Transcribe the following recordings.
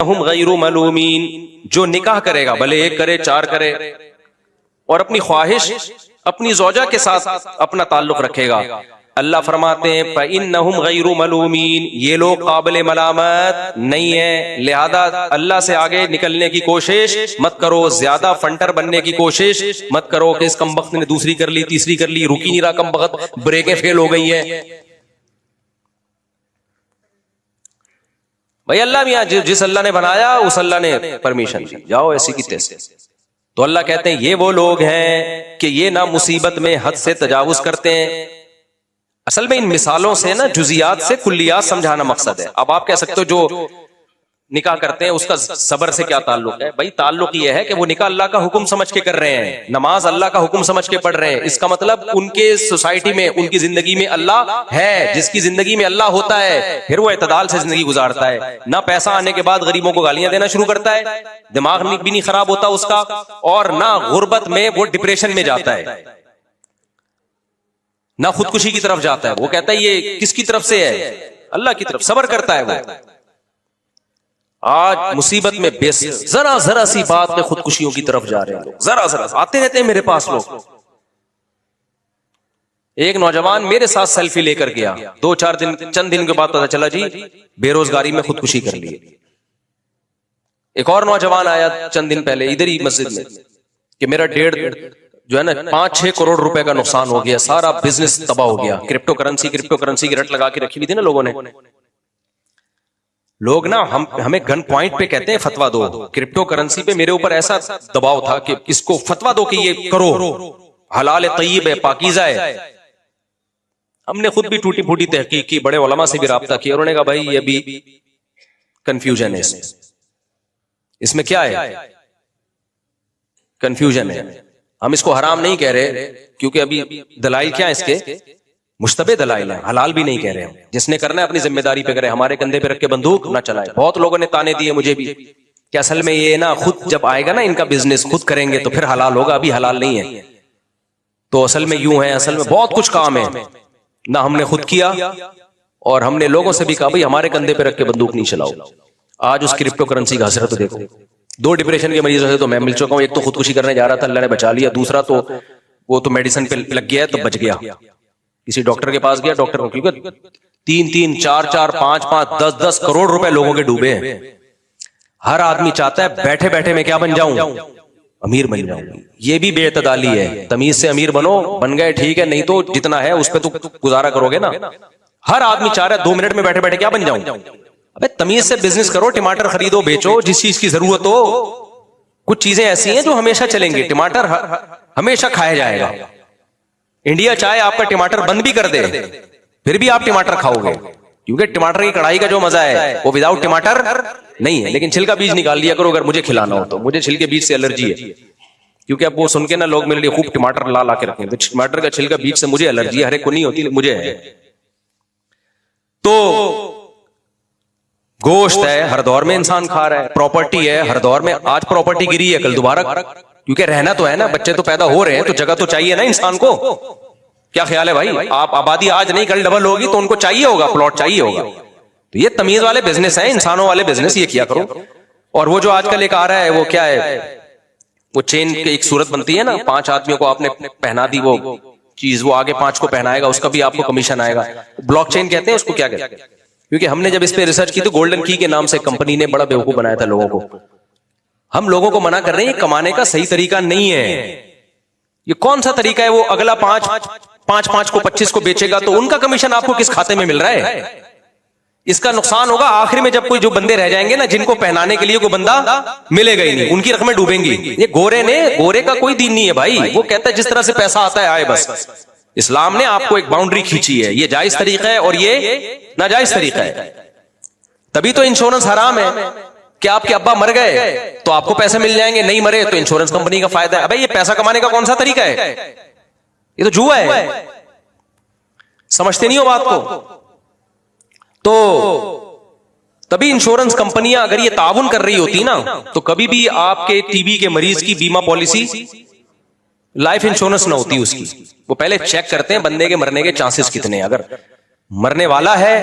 फइन्नहुम गैरु मलूमीन, जो निकाह करेगा भले एक करे चार करे और अपनी ख्वाहिश अपनी ज़ौजा के साथ अपना ताल्लुक रखेगा, अल्लाह फरमाते हैं फइन्नहुम गैरु मलूमीन, ये लोग काबिल मलामत नहीं है। लिहाजा अल्लाह से आगे निकलने की कोशिश मत करो, ज्यादा फंटर बनने की कोशिश मत करो कि इस कमबख्त ने दूसरी कर ली तीसरी कर ली, रुकी नहीं रहा कमबख्त, ब्रेकें फेल हो गई हैं। भाई अल्लाह मियां जिस अल्लाह ने बनाया उस अल्लाह ने परमिशन दी, जाओ ऐसी की तैसे। तो अल्लाह कहते हैं ये वो लोग हैं कि ये ना मुसीबत में हद से तजावुज करते हैं। असल में इन मिसालों से ना जुजियात से कुल्लियात समझाना मकसद है। अब आप कह सकते हो जो निकाह करते हैं उसका सबर से क्या ताल्लुक है? भाई ताल्लुक ये है कि वो निकाह अल्लाह का हुक्म समझ के कर रहे हैं, नमाज अल्लाह का हुक्म समझ के पढ़ रहे हैं। इसका मतलब उनके सोसाइटी में उनकी जिंदगी में अल्लाह है। जिसकी जिंदगी में अल्लाह होता है फिर वो इत्तदाल से जिंदगी गुजारता है, ना पैसा आने के बाद गरीबों को गालियां देना शुरू करता है, दिमाग भी नहीं खराब होता उसका, और ना गुर्बत में वो डिप्रेशन में जाता है, ना खुदकुशी की तरफ जाता है। वो कहता है ये किसकी तरफ से है? अल्लाह की तरफ। सबर करता है वो। आज मुसीबत में बेस जरा जरा सी बात में खुदकुशियों की तरफ जा रहे हैं लोग, जरा जरा आते रहते हैं मेरे पास लोग। एक नौजवान मेरे साथ सेल्फी लेकर गया, 2-4 दिन चंद दिन के बाद पता चला जी बेरोजगारी में खुदकुशी कर ली। एक और नौजवान आया चंद दिन पहले इधर ही मस्जिद में कि मेरा जो है ना 5-6 करोड़ रुपए का नुकसान हो गया, सारा बिजनेस तबाह हो गया। क्रिप्टो करेंसी की रट लगा के रखी हुई थी ना लोगों ने। लोग ना हमें गन पॉइंट पे कहते हैं फतवा दो। क्रिप्टो करेंसी पे मेरे ऊपर ऐसा दबाव था कि इसको फतवा दो कि ये करो, हलाल है, तय्यब है, पाकीज़ा है। हमने खुद भी टूटी फूटी तहकीक की, बड़े उलमा से भी राब्ता किया, उन्होंने कहा भाई ये भी कंफ्यूजन है, इसमें क्या है? कंफ्यूजन है। हम इसको हराम नहीं कह रहे क्योंकि अभी दलाइल क्या है इसके? मुश्तबे दलाइल है, हलाल भी नहीं कह रहे हम। जिसने करना है अपनी जिम्मेदारी पे करे, हमारे कंधे पे रख के बंदूक ना चलाए। बहुत लोगों ने ताने दिए मुझे भी कि असल में ये ना खुद जब आएगा ना इनका बिजनेस खुद करेंगे तो फिर हलाल होगा, अभी हलाल नहीं है। तो असल में यूं है, असल में बहुत कुछ काम है ना, हमने खुद किया और हमने लोगों से भी कहा भाई हमारे कंधे पे रख के बंदूक नहीं चलाओ। आज उस क्रिप्टो करेंसी का हसरत देखो। 2 डिप्रेशन के मरीजों से तो मैं मिल चुका हूं। एक तो खुदकुशी करने जा रहा था, अल्लाह ने बचा लिया। दूसरा तो वो तो मेडिसिन पे लग गया तो बच गया। किसी डॉक्टर के पास गया, डॉक्टर को क्योंकि 3-3, 4-4, 5-5, 10-10 करोड़ रुपए लोगों के डूबे हैं। हर आदमी चाहता है बैठे बैठे मैं क्या बन जाऊं? अमीर बन जाऊं। ये भी बेइतदाली है। तमीज से अमीर बनो, बन गए ठीक है, नहीं तो जितना है उस पर तो गुजारा करोगे ना। हर आदमी चाह रहा है 2 मिनट में बैठे बैठे क्या बन जाऊं। अबे तमीज से बिजनेस करो, टमाटर खरीदो बेचो, जिस चीज की जरूरत हो। कुछ चीजें ऐसी हैं जो हमेशा चलेंगी। टमाटर हमेशा खाया जाएगा। इंडिया चाहे आपका टमाटर बंद भी कर दे फिर भी आप टमाटर खाओगे, क्योंकि टमाटर की कढ़ाई का जो मजा है वो विदाउट टमाटर नहीं है। लेकिन छिलका बीज निकाल लिया करो अगर मुझे खिलाना हो तो। मुझे छिलके बीज से एलर्जी है, क्योंकि अब वो सुन के ना लोग मेरे लिए खूब टमाटर ला के रखें। तो टमाटर का छिलका बीज से मुझे एलर्जी है, हर एक को नहीं होती, मुझे है। तो गोश्त है, हर दौर में इंसान खा रहा है। प्रॉपर्टी है, हर दौर में। आज प्रॉपर्टी गिरी है, कल दोबारा, क्योंकि रहना तो है ना, बच्चे तो पैदा हो रहे हैं तो जगह तो चाहिए ना इंसान को। क्या ख्याल है भाई? आप आबादी आज नहीं कल डबल होगी तो उनको चाहिए होगा, प्लॉट चाहिए होगा। तो ये तमीज वाले बिजनेस है, इंसानों वाले बिजनेस, ये किया करो। और वो जो आजकल एक आ रहा है वो क्या है, वो चेन की एक सूरत बनती है ना, 5 आदमियों को आपने पहना दी वो चीज, वो आगे 5 को पहनाएगा, उसका भी आपको कमीशन आएगा। ब्लॉकचेन कहते हैं उसको। क्या कहते हैं? क्योंकि हमने जब इस पे रिसर्च की तो गोल्डन की के नाम से कंपनी ने बड़ा बेवकूफ बनाया था लोगों को। हम लोगों को मना कर रहे हैं ये कमाने का सही तरीका नहीं है। ये कौन सा तरीका है? वो अगला 5 को 25 को बेचेगा तो उनका कमीशन आपको किस खाते में मिल रहा है? इसका नुकसान होगा आखिर में, जब कोई जो बंदे रह जाएंगे ना जिनको पहनाने के लिए कोई बंदा मिलेगा ही नहीं, उनकी रकमें डूबेंगी। ये गोरे का कोई दीन नहीं है भाई। वो कहता है जिस तरह से पैसा आता है आए बस। इस्लाम ने आपको एक बाउंड्री खींची है, ये जायज तरीका है और ये नाजायज तरीका है। तभी तो इंश्योरेंस हराम है कि आपके अब्बा मर गए तो आपको पैसे मिल जाएंगे, नहीं मरे तो इंश्योरेंस कंपनी का फायदा है। अबे ये पैसा कमाने का कौन सा तरीका है? ये तो जुआ है। समझते नहीं हो बात को। तो तभी इंश्योरेंस कंपनियां अगर ये ताउन कर रही होती ना तो कभी भी आपके टीबी के मरीज की बीमा पॉलिसी, लाइफ इंश्योरेंस ना होती उसकी। वो पहले चेक करते हैं बंदे के मरने के चांसेस कितने हैं। अगर मरने वाला है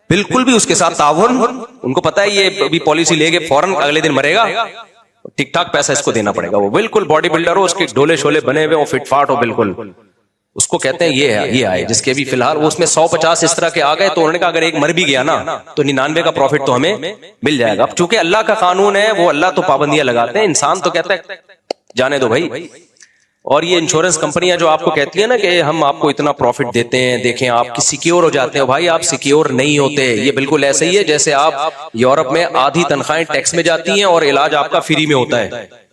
बिल्कुल भी उसके साथ ताउन, उनको पता है ये अभी पॉलिसी लेके फौरन अगले दिन मरेगा, ठीक ठाक पैसा इसको देना पड़ेगा। वो बिल्कुल बॉडी बिल्डर हो, उसके डोले शोले बने हुए हो, फिटफाट हो बिल्कुल, उसको कहते हैं ये है, ये आए। जिसके भी फिलहाल वो उसमें 150 इस तरह के आ गए, तो उन्होंने कहा अगर एक मर भी गया ना तो 99 का प्रॉफिट तो हमें मिल जाएगा। अब चूंकि अल्लाह का कानून है, वो अल्लाह तो पाबंदियां लगाते हैं, इंसान तो कहता है जाने दो भाई। और ये इंश्योरेंस कंपनियां जो आपको कहती है ना कि हम आपको इतना प्रॉफिट देते हैं, देखें आप सिक्योर हो जाते हो, भाई आप सिक्योर नहीं होते। ये बिल्कुल ऐसे ही है जैसे आप यूरोप में आधी तनख्वाहें टैक्स में जाती हैं और इलाज आपका फ्री में होता है।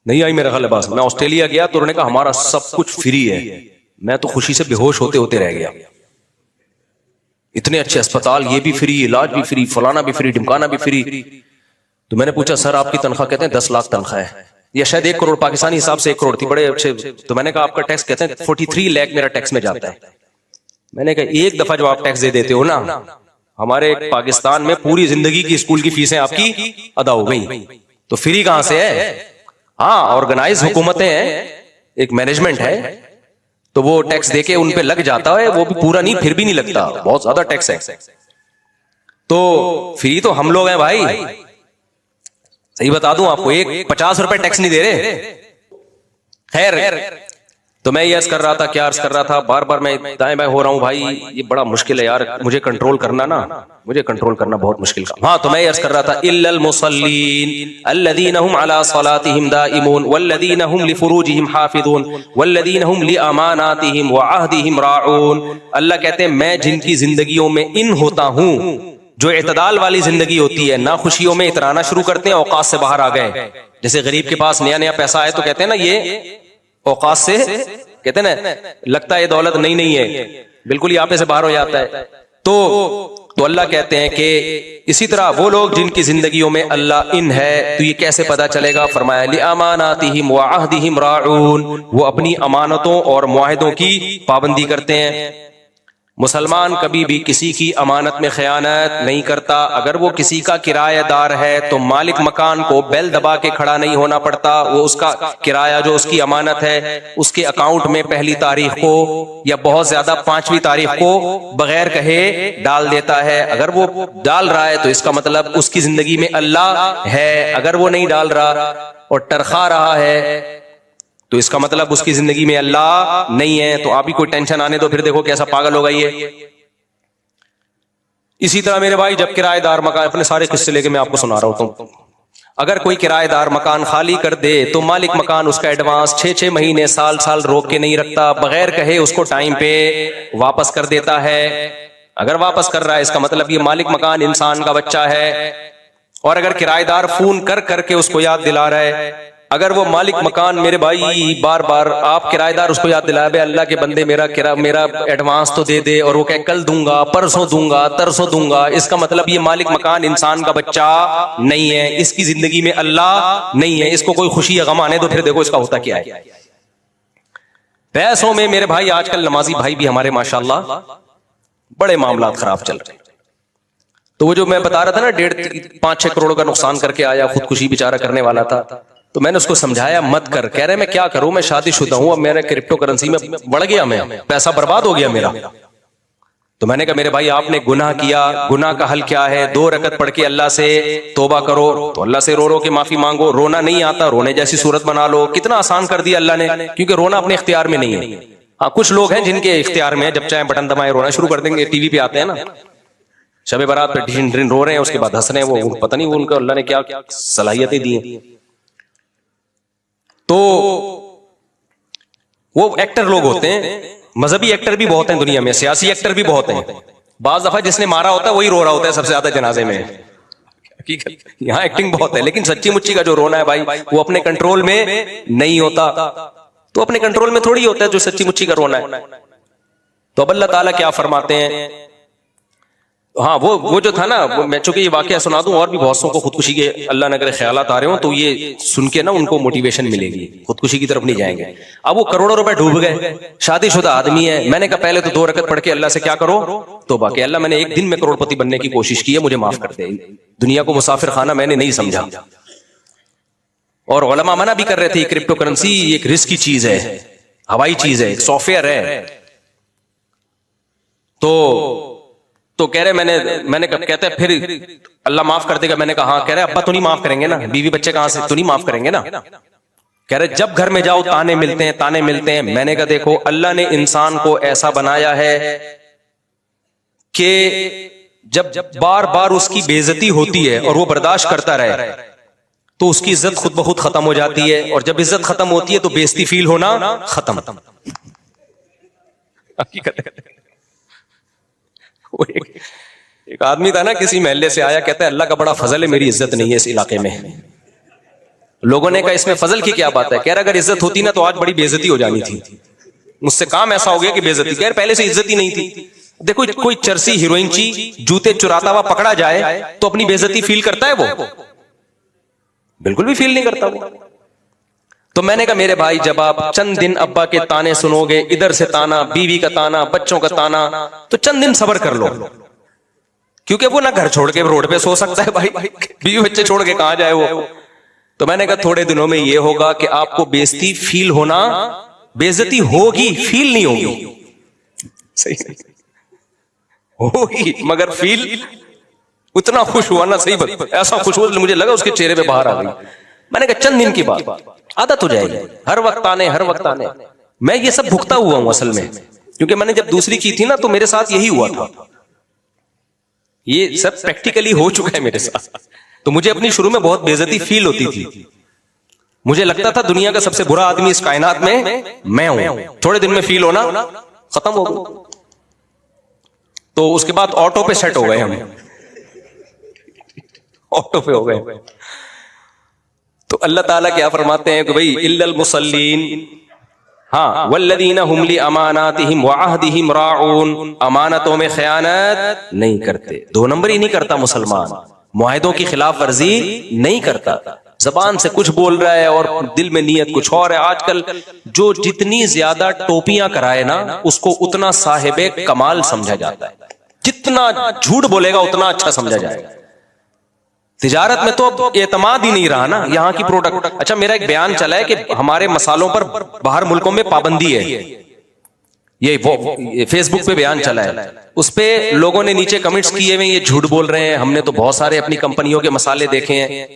नहीं आई मेरा ख्याल है बात। मैं ऑस्ट्रेलिया गया तो उन्होंने कहा हमारा सब कुछ फ्री है, मैं तो खुशी से बेहोश होते होते रह गया। इतने अच्छे अस्पताल, ये भी फ्री, इलाज भी फ्री, फलाना भी फ्री, ढिमकाना भी फ्री। तो मैंने पूछा सर आपकी तनख्वाह? कहते हैं 10 लाख तनख्वाह है, या शायद 1 करोड़, पाकिस्तानी हिसाब से 1 करोड़ थी, बड़े अच्छे। तो मैंने कहा आपका टैक्स? कहते हैं 43 लाख मेरा टैक्स में जाता है। मैंने कहा एक दफा जो आप टैक्स दे देते हो ना, हमारे पाकिस्तान में पूरी जिंदगी की स्कूल की फीसें आपकी अदा हो गई, तो फ्री कहां से है? हाँ, ऑर्गेनाइज हुकूमतें हैं, एक मैनेजमेंट है, तो वो टैक्स देके उन पे लग जाता है, वो भी पूरा नहीं, फिर भी नहीं लगता, बहुत ज्यादा टैक्स है। तो फ्री तो हम लोग हैं भाई, सही बता दूं आपको, एक 50 रुपए टैक्स नहीं दे रहे। खैर, तो मैं ये अर्ज कर रहा था, क्या अर्ज कर रहा था, बार बार मैं दाएं बाएं हो रहा हूं भाई, ये बड़ा मुश्किल है यार, मुझे कंट्रोल करना ना, मुझे कंट्रोल करना बहुत मुश्किल का। हाँ, तो मैं ये अर्ज कर रहा था, इल्लल मुसल्लीन अल्लज़ीना हुम अला सलातिहिम दाइमून वल्लज़ीना हुम लिफुरूजिहिम हाफिज़ून वल्लज़ीना हुम लिअमानातिहिम व अहदिहिम राऊन। अल्लाह कहते हैं मैं जिनकी जिंदगियों में इन होता हूं, जो इतदाल वाली जिंदगी होती है, ना खुशियों में इतराना शुरू करते हैं, औकात से बाहर आ गए। जैसे गरीब के पास नया नया पैसा आए तो कहते हैं ना ये औकात से, कहते हैं ना, लगता है ये दौलत नहीं है, बिल्कुल यहाँ पे से बाहर हो जाता है। तो अल्लाह कहते हैं कि इसी तरह वो लोग जिनकी जिंदगियों में अल्लाह इन है, तो ये कैसे पता चलेगा? फरमाया लिअमानातिहिम व अहदिहिम राऊन, वो अपनी अमानतों और मुआहिदों की पाबंदी करते हैं। मुसलमान कभी भी किसी की अमानत में खयानत नहीं करता। अगर वो किसी का किराएदार है तो मालिक मकान को बेल दबा के खड़ा नहीं होना पड़ता, वो उसका किराया जो उसकी अमानत है उसके अकाउंट में पहली तारीख को या बहुत ज्यादा 5वीं तारीख को बगैर कहे डाल देता है। अगर वो डाल रहा है तो इसका मतलब उसकी जिंदगी में अल्लाह है। अगर वो नहीं डाल रहा और टरखा रहा है तो इसका मतलब उसकी जिंदगी में अल्लाह नहीं है। तो आप ही कोई टेंशन आने दो, फिर देखो कैसा पागल होगा ये। इसी तरह मेरे भाई, जब किराएदार मकान, अपने सारे किस्से लेके मैं आपको सुना रहा हूं, तो अगर कोई किराएदार मकान खाली कर दे तो मालिक मकान उसका एडवांस 6-6 महीने, साल रोक के नहीं रखता, बगैर कहे उसको टाइम पे वापस कर देता है। अगर वापस कर रहा है इसका मतलब ये मालिक मकान इंसान का बच्चा है। और अगर किराएदार फोन कर करके उसको याद दिला रहा है, अगर वो मालिक मकान मेरे भाई बार बार आप किराएदार उसको याद दिलाए, भाई अल्लाह के बंदे मेरा एडवांस तो दे दे, और वो कहे कल दूंगा, परसों दूंगा, तरसों दूंगा, इसका मतलब ये मालिक मकान इंसान का बच्चा नहीं है, इसकी जिंदगी में अल्लाह नहीं है। इसको कोई खुशी या गम आने दो, फिर देखो इसका होता क्या है। पैसों में मेरे भाई आजकल नमाजी भाई भी हमारे माशाल्लाह बड़े मामलात खराब चल रहे हैं। तो वो जो मैं बता रहा था ना, 1.5-5-6 करोड़ का नुकसान करके आया, खुदकुशी बेचारा करने वाला था, तो मैंने उसको समझाया मत कर। कह रहे मैं क्या करूं, मैं शादीशुदा हूं, अब मैंने क्रिप्टो करेंसी में बढ़ गया, मैं पैसा बर्बाद हो गया मेरा। तो मैंने कहा मेरे भाई आपने गुनाह किया, गुनाह का हल क्या है? 2 रकत पढ़ के अल्लाह से तौबा करो, तो अल्लाह से रो रो के माफी मांगो। रोना नहीं आता, रोने जैसी सूरत बना लो। कितना आसान कर दिया अल्लाह ने, क्योंकि रोना अपने इख्तियार में नहीं है। हाँ, कुछ लोग हैं जिनके इख्तियार में है, जब चाहे बटन दबाए रोना शुरू कर देंगे। टीवी पे आते हैं ना, शबे बारात पे ढिन रो रहे हैं, उसके बाद हंस रहे हैं, वो पता नहीं वो उनको अल्लाह ने क्या सलाहियतें दी हैं। तो वो एक्टर लोग होते हैं, मजहबी एक्टर भी बहुत हैं दुनिया में, सियासी एक्टर भी बहुत हैं। बाज दफा जिसने मारा होता है वही रो रहा होता है सबसे ज्यादा जनाजे में। यहाँ एक्टिंग बहुत है, लेकिन सच्ची मुच्ची का जो रोना है भाई, वो अपने कंट्रोल में नहीं होता। तो अपने कंट्रोल में थोड़ी होता है जो सच्ची मुच्ची का रोना है। तो अब अल्लाह ताला क्या फरमाते हैं? हाँ, वो जो था ना, मैं चूंकि ये वाकया सुना दूं, और भी बहुत सौ को खुदकुशी के अल्लाह ने अगर ख्यालात आ रहे हो तो ये सुन के ना उनको मोटिवेशन मिलेगी, खुदकुशी की तरफ नहीं जाएंगे। अब वो करोड़ों रुपए डूब गए, शादीशुदा आदमी है। मैंने कहा पहले तो 2 रकत पढ़ के अल्लाह से क्या करो, तौबा के अल्लाह मैंने एक दिन में करोड़पति बनने की कोशिश की है, मुझे माफ कर दे। दुनिया को मुसाफिर खाना मैंने नहीं समझा। और उलमा मना भी कर रहे थे क्रिप्टो करेंसी एक रिस्की चीज है, हवाई चीज है, एक सॉफ्टवेयर है। तो कह रहे मैंने कहते हैं फिर अल्लाह माफ कर देगा। मैंने कहा हाँ। कह रहे अब्बा तो नहीं माफ करेंगे ना, बीवी बच्चे कहां से, तो नहीं माफ करेंगे ना। कह रहे जब घर में जाओ ताने मिलते हैं, ताने मिलते हैं। मैंने कहा देखो अल्लाह ने इंसान को ऐसा बनाया है कि जब बार बार उसकी बेइज्जती होती है और वो बर्दाश्त करता रहे तो उसकी इज्जत खुद ब खुद खत्म हो जाती है, और जब इज्जत खत्म होती है तो बेइज्जती फील होना खत्म। एक आदमी था ना, किसी महल्ले से आया, कहता है अल्लाह का बड़ा फजल है, मेरी इज्जत नहीं है इस इलाके में। लोगों ने कहा इसमें फजल की क्या बात है? कह रहा अगर इज्जत होती ना तो आज बड़ी बेइज्जती हो जानी थी, मुझसे काम ऐसा हो गया कि बेइज्जती। कह पहले से इज्जत ही नहीं थी। देखो कोई चरसी हीरोइनची जूते चुराता हुआ पकड़ा जाए तो अपनी बेइज्जती फील करता है वो? बिल्कुल भी फील नहीं करता वो। तो मैंने कहा मेरे भाई जब आप चंद दिन अब्बा के ताने सुनोगे, इधर से ताना, बीवी का ताना, बच्चों का ताना, तो चंद दिन सब्र कर लो, क्योंकि वो ना घर छोड़ के रोड पे सो सकता है भाई, बीवी बच्चे छोड़ के कहां जाए वो। तो मैंने कहा थोड़े दिनों में ये होगा कि आपको बेइज्जती फील होना, बेइज्जती होगी, फील नहीं होगी। सही होगी मगर फील उतना खुश हुआ ना, सही बात, ऐसा खुश हुआ मुझे लगा उसके चेहरे पे बाहर आ गई। मैंने कहा चंद दिन की बात, आदत हो जाएगी, हर वक्त आने, हर वक्त आने। मैं ये सब भुगता हुआ हूं असल में, क्योंकि मैंने जब दूसरी की थी ना तो मेरे साथ यही हुआ था। ये सब प्रैक्टिकली हो चुका है मेरे साथ। तो मुझे अपनी शुरू में बहुत बेइज्जती फील होती थी, मुझे लगता था दुनिया का सबसे बुरा आदमी इस कायनात में मैं हूं। थोड़े दिन में फील होना खत्म हो गया। तो उसके बाद ऑटो पे सेट हो गए हम, ऑटो पे हो गए। तो अल्लाह ताला क्या फरमाते हैं कि भाई इल्लल मुसल्लीन, हाँ, वल्लदीना हुम ली अमानातिहिम व अहदिहिम राऊन, अमानतों में खयानत नहीं करते। दो नंबर ही नहीं करता मुसलमान, मुआहिदों की खिलाफ वर्जी नहीं करता। जबान से कुछ बोल रहा है और दिल में नीयत कुछ और है। आजकल जो जितनी ज्यादा टोपियां कराए ना उसको उतना साहिबे कमाल समझा जाता है, जितना झूठ बोलेगा उतना अच्छा समझा जाएगा। तिजारत में तो अब एतमाद ही नहीं रहा ना यहाँ की प्रोडक्ट। अच्छा मेरा एक बयान चला है कि हमारे मसालों पर बाहर मुल्कों में पाबंदी है, ये फेसबुक पे बयान चला है, उस पे लोगों ने नीचे कमेंट्स किए हुए ये झूठ बोल रहे हैं, हमने तो बहुत सारे अपनी कंपनियों के मसाले देखे हैं।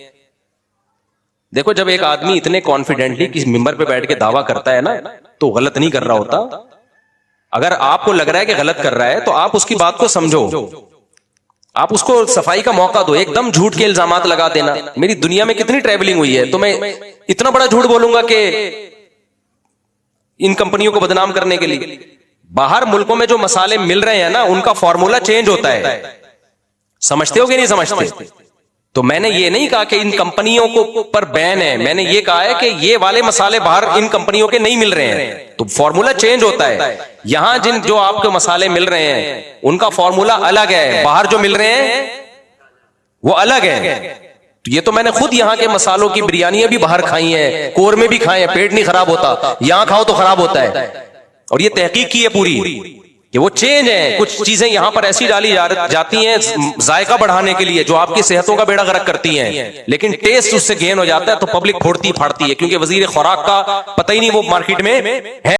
देखो जब एक आदमी इतने कॉन्फिडेंटली किसी मिंबर पे बैठ के दावा करता है ना तो गलत नहीं कर रहा होता। अगर आपको लग रहा है कि गलत कर रहा है तो आप उसकी बात को समझो, आप उसको सफाई का मौका दो। एकदम झूठ के इल्जामात लगा देना, मेरी दुनिया में कितनी ट्रैवलिंग हुई है तो मैं इतना बड़ा झूठ बोलूंगा कि इन कंपनियों को बदनाम करने के लिए। बाहर मुल्कों में जो मसाले मिल रहे हैं ना उनका फॉर्मूला चेंज होता है, समझते हो कि नहीं समझते? तो मैंने ये नहीं कहा कि इन कंपनियों को पर बैन है, मैंने ये कहा है कि ये वाले मसाले बाहर इन कंपनियों के नहीं मिल रहे हैं, तो फॉर्मूला चेंज होता है। यहां जिन जो आपको मसाले मिल रहे हैं उनका फॉर्मूला अलग है, बाहर जो मिल रहे हैं वो अलग है। तो ये तो मैंने खुद यहाँ के मसालों की बिरयानियां भी बाहर खाई हैं, कोरमे भी खाए हैं, पेट नहीं खराब होता, यहां खाओ तो खराब होता है। और ये तहकीक की है पूरी कि वो चेंज है, कुछ चीजें यहां पर ऐसी डाली जाती हैं जायका बढ़ाने के लिए जो आपकी सेहतों का बेड़ा गर्क करती हैं, लेकिन टेस्ट उससे गेन हो जाता है तो पब्लिक फोड़ती फाड़ती है, क्योंकि वजीर खुराक का पता ही नहीं वो मार्केट में है।